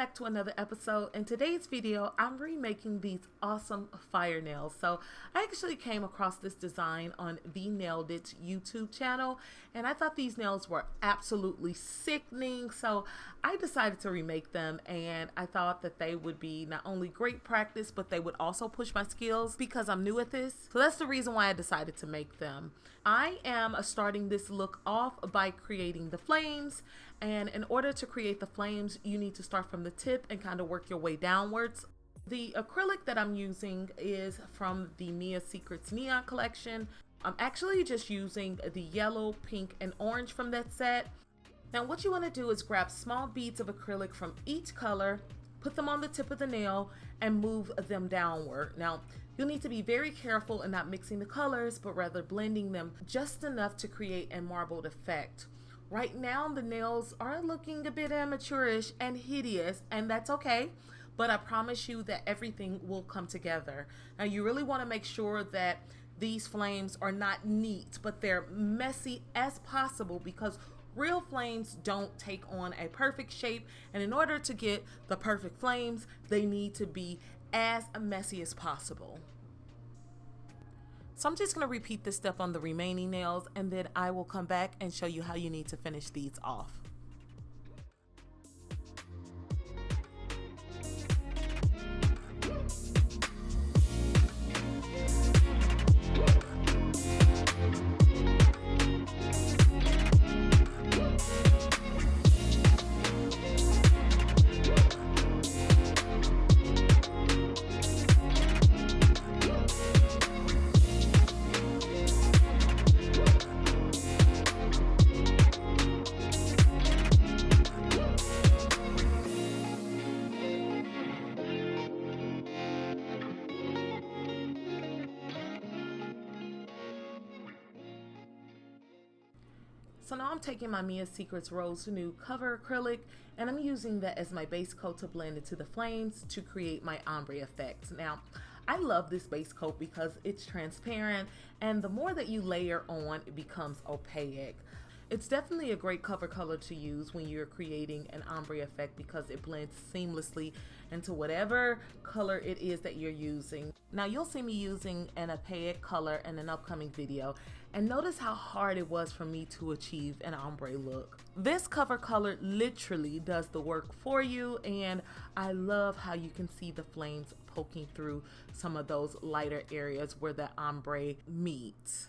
back to another episode. In today's video, I'm remaking these awesome fire nails. So I actually came across this design on Vee Nailedit's YouTube channel, and I thought these nails were absolutely sickening. So I decided to remake them, and I thought that they would be not only great practice, but they would also push my skills because I'm new at this. So that's the reason why I decided to make them. I am starting this look off by creating the flames, and in order to create the flames, you need to start from the tip and kind of work your way downwards. The acrylic that I'm using is from the Mia Secrets Neon collection. I'm actually just using the yellow, pink, and orange from that set. Now what you want to do is grab small beads of acrylic from each color, put them on the tip of the nail, and move them downward. Now you'll need to be very careful in not mixing the colors, but rather blending them just enough to create a marbled effect. Right now the nails are looking a bit amateurish and hideous, and that's okay, but I promise you that everything will come together. Now you really want to make sure that these flames are not neat, but they're messy as possible, because real flames don't take on a perfect shape, and in order to get the perfect flames, they need to be as messy as possible. So I'm just going to repeat this step on the remaining nails, and then I will come back and show you how you need to finish these off. So now I'm taking my Mia Secrets Rose Nude Cover Acrylic, and I'm using that as my base coat to blend into the flames to create my ombre effects. Now, I love this base coat because it's transparent, and the more that you layer on, it becomes opaque. It's definitely a great cover color to use when you're creating an ombre effect because it blends seamlessly into whatever color it is that you're using. Now you'll see me using an opaque color in an upcoming video, and notice how hard it was for me to achieve an ombre look. This cover color literally does the work for you, and I love how you can see the flames poking through some of those lighter areas where the ombre meets.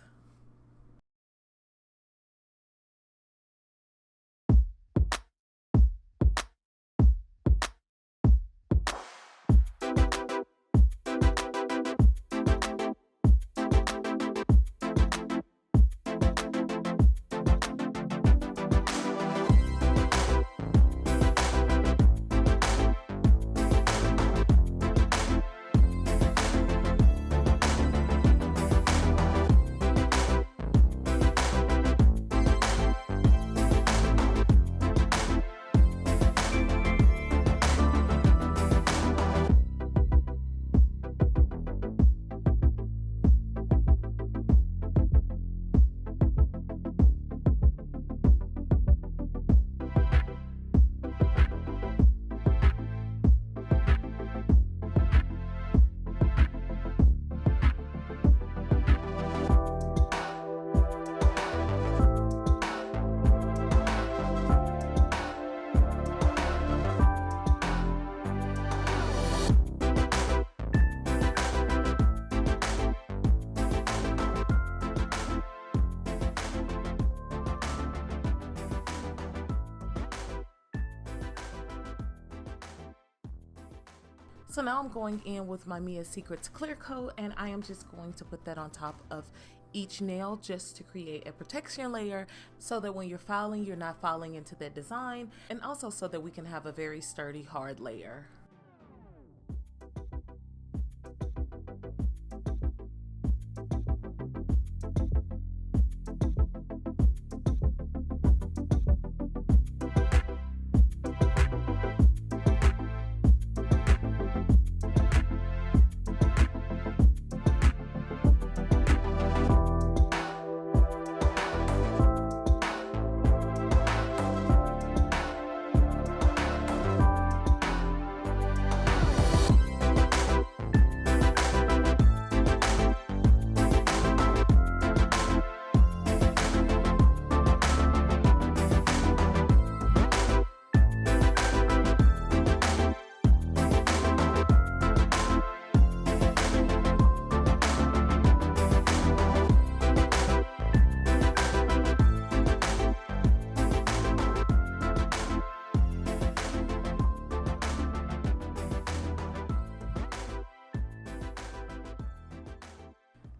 So now I'm going in with my Mia Secrets clear coat, and I am just going to put that on top of each nail just to create a protection layer so that when you're filing, you're not filing into that design, and also so that we can have a very sturdy, hard layer.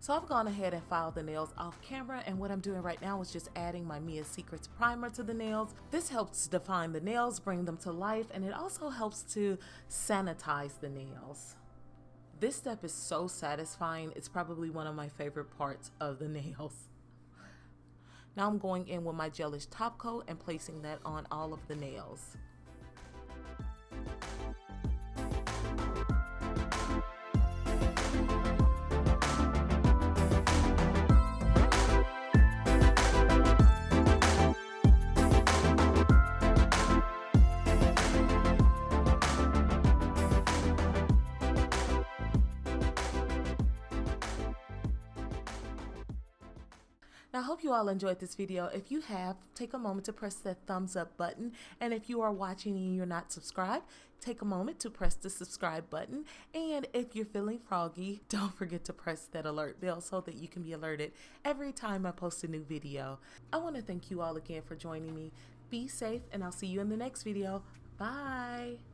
So I've gone ahead and filed the nails off camera, and what I'm doing right now is just adding my Mia Secrets primer to the nails. This helps define the nails, bring them to life, and it also helps to sanitize the nails. This step is so satisfying. It's probably one of my favorite parts of the nails. Now I'm going in with my gelish top coat and placing that on all of the nails. Now, I hope you all enjoyed this video. If you have, take a moment to press that thumbs up button. And if you are watching and you're not subscribed, take a moment to press the subscribe button. And if you're feeling froggy, don't forget to press that alert bell so that you can be alerted every time I post a new video. I want to thank you all again for joining me. Be safe, and I'll see you in the next video. Bye.